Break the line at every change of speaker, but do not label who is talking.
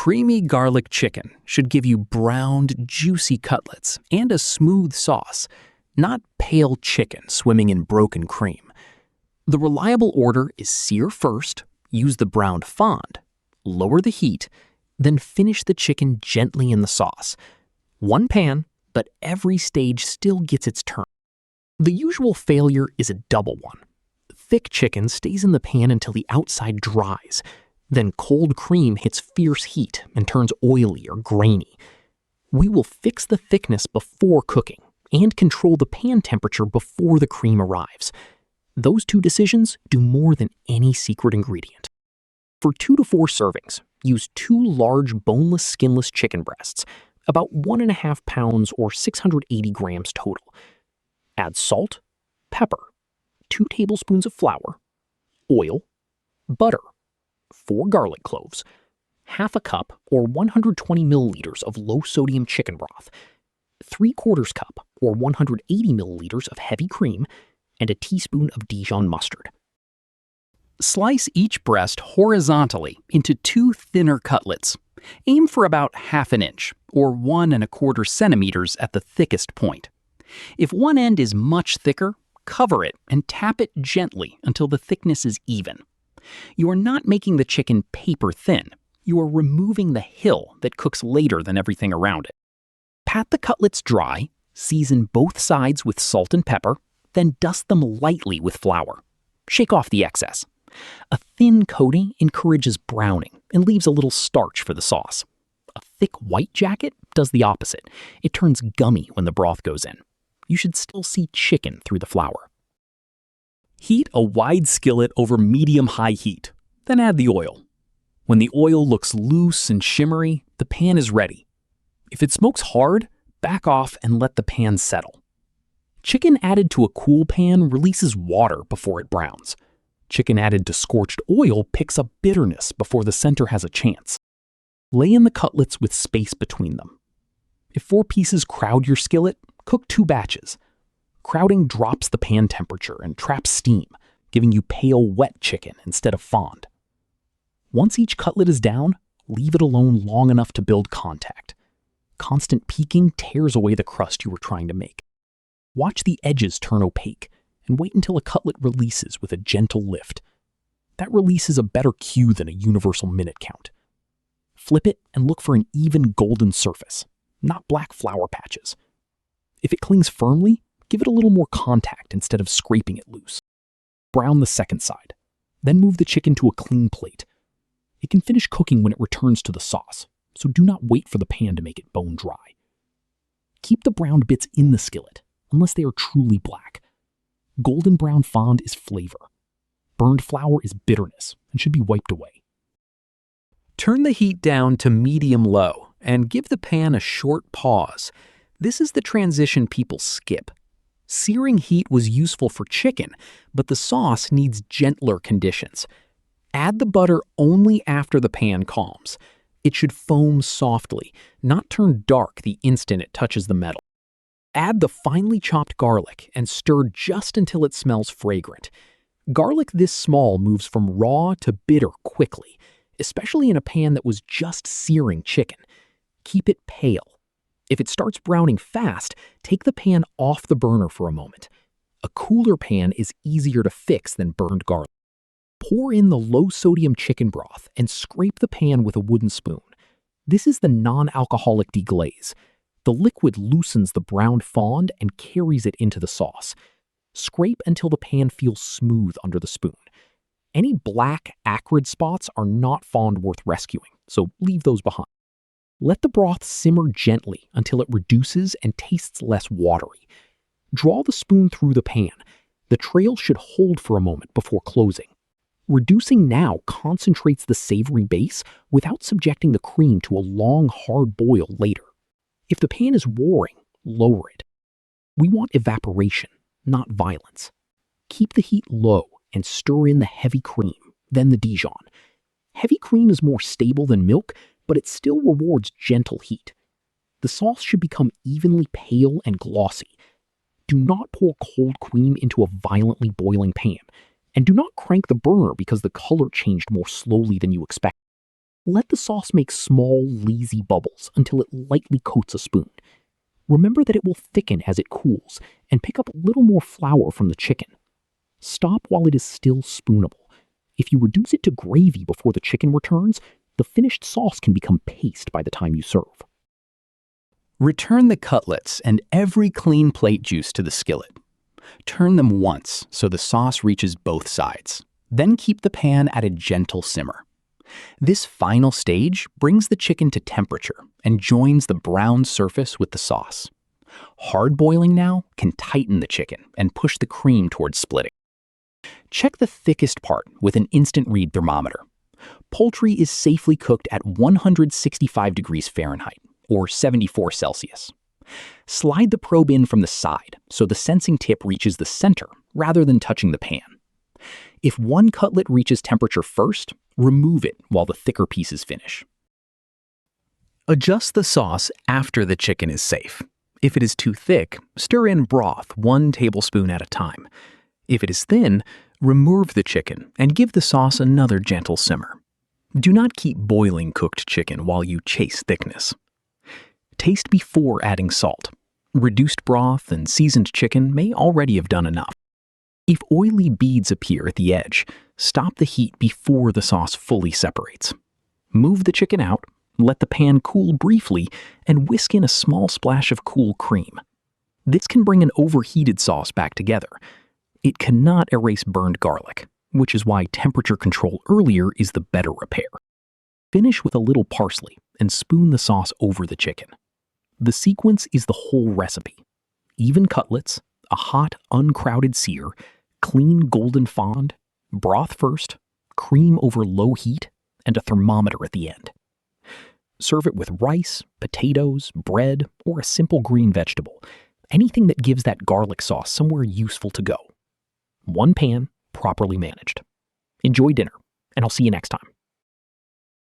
Creamy garlic chicken should give you browned, juicy cutlets and a smooth sauce, not pale chicken swimming in broken cream. The reliable order is sear first, use the browned fond, lower the heat, then finish the chicken gently in the sauce. One pan, but every stage still gets its turn. The usual failure is a double one. Thick chicken stays in the pan until the outside dries. Then cold cream hits fierce heat and turns oily or grainy. We will fix the thickness before cooking and control the pan temperature before the cream arrives. Those two decisions do more than any secret ingredient. For 2 to 4 servings, use 2 large boneless, skinless chicken breasts, about 1.5 pounds or 680 grams total. Add salt, pepper, 2 tablespoons of flour, oil, butter, 4 garlic cloves, half a cup or 120 milliliters of low-sodium chicken broth, 3/4 cup or 180 milliliters of heavy cream, and a teaspoon of Dijon mustard. Slice each breast horizontally into 2 thinner cutlets. Aim for about 1/2 inch or 1¼ centimeters at the thickest point. If one end is much thicker, cover it and tap it gently until the thickness is even. You are not making the chicken paper thin. You are removing the hill that cooks later than everything around it. Pat the cutlets dry, season both sides with salt and pepper, then dust them lightly with flour. Shake off the excess. A thin coating encourages browning and leaves a little starch for the sauce. A thick white jacket does the opposite. It turns gummy when the broth goes in. You should still see chicken through the flour. Heat a wide skillet over medium-high heat, then add the oil. When the oil looks loose and shimmery, the pan is ready. If it smokes hard, back off and let the pan settle. Chicken added to a cool pan releases water before it browns. Chicken added to scorched oil picks up bitterness before the center has a chance. Lay in the cutlets with space between them. If 4 pieces crowd your skillet, cook 2 batches. Crowding drops the pan temperature and traps steam, giving you pale, wet chicken instead of fond. Once each cutlet is down, leave it alone long enough to build contact. Constant peeking tears away the crust you were trying to make. Watch the edges turn opaque, and wait until a cutlet releases with a gentle lift. That release is a better cue than a universal minute count. Flip it and look for an even golden surface, not black flour patches. If it clings firmly, give it a little more contact instead of scraping it loose. Brown the second side, then move the chicken to a clean plate. It can finish cooking when it returns to the sauce, so do not wait for the pan to make it bone dry. Keep the browned bits in the skillet, unless they are truly black. Golden brown fond is flavor. Burned flour is bitterness and should be wiped away. Turn the heat down to medium-low and give the pan a short pause. This is the transition people skip. Searing heat was useful for chicken, but the sauce needs gentler conditions. Add the butter only after the pan calms. It should foam softly, not turn dark the instant it touches the metal. Add the finely chopped garlic and stir just until it smells fragrant. Garlic this small moves from raw to bitter quickly, especially in a pan that was just searing chicken. Keep it pale. If it starts browning fast, take the pan off the burner for a moment. A cooler pan is easier to fix than burned garlic. Pour in the low-sodium chicken broth and scrape the pan with a wooden spoon. This is the non-alcoholic deglaze. The liquid loosens the browned fond and carries it into the sauce. Scrape until the pan feels smooth under the spoon. Any black, acrid spots are not fond worth rescuing, so leave those behind. Let the broth simmer gently until it reduces and tastes less watery. Draw the spoon through the pan. The trail should hold for a moment before closing. Reducing now concentrates the savory base without subjecting the cream to a long, hard boil later. If the pan is warring, lower it. We want evaporation, not violence. Keep the heat low and stir in the heavy cream, then the Dijon. Heavy cream is more stable than milk, but it still rewards gentle heat. The sauce should become evenly pale and glossy. Do not pour cold cream into a violently boiling pan, and do not crank the burner because the color changed more slowly than you expected. Let the sauce make small, lazy bubbles until it lightly coats a spoon. Remember that it will thicken as it cools, and pick up a little more flour from the chicken. Stop while it is still spoonable. If you reduce it to gravy before the chicken returns, the finished sauce can become paste by the time you serve. Return the cutlets and every clean plate juice to the skillet. Turn them once so the sauce reaches both sides. Then keep the pan at a gentle simmer. This final stage brings the chicken to temperature and joins the brown surface with the sauce. Hard boiling now can tighten the chicken and push the cream towards splitting. Check the thickest part with an instant read thermometer. Poultry is safely cooked at 165 degrees Fahrenheit, or 74 Celsius. Slide the probe in from the side so the sensing tip reaches the center rather than touching the pan. If one cutlet reaches temperature first, remove it while the thicker pieces finish. Adjust the sauce after the chicken is safe. If it is too thick, stir in broth 1 tablespoon at a time. If it is thin, remove the chicken and give the sauce another gentle simmer. Do not keep boiling cooked chicken while you chase thickness. Taste before adding salt. Reduced broth and seasoned chicken may already have done enough. If oily beads appear at the edge, stop the heat before the sauce fully separates. Move the chicken out, let the pan cool briefly, and whisk in a small splash of cool cream. This can bring an overheated sauce back together. It cannot erase burned garlic, which is why temperature control earlier is the better repair. Finish with a little parsley and spoon the sauce over the chicken. The sequence is the whole recipe. Even cutlets, a hot, uncrowded sear, clean golden fond, broth first, cream over low heat, and a thermometer at the end. Serve it with rice, potatoes, bread, or a simple green vegetable, anything that gives that garlic sauce somewhere useful to go. One pan, properly managed. Enjoy dinner, and I'll see you next time.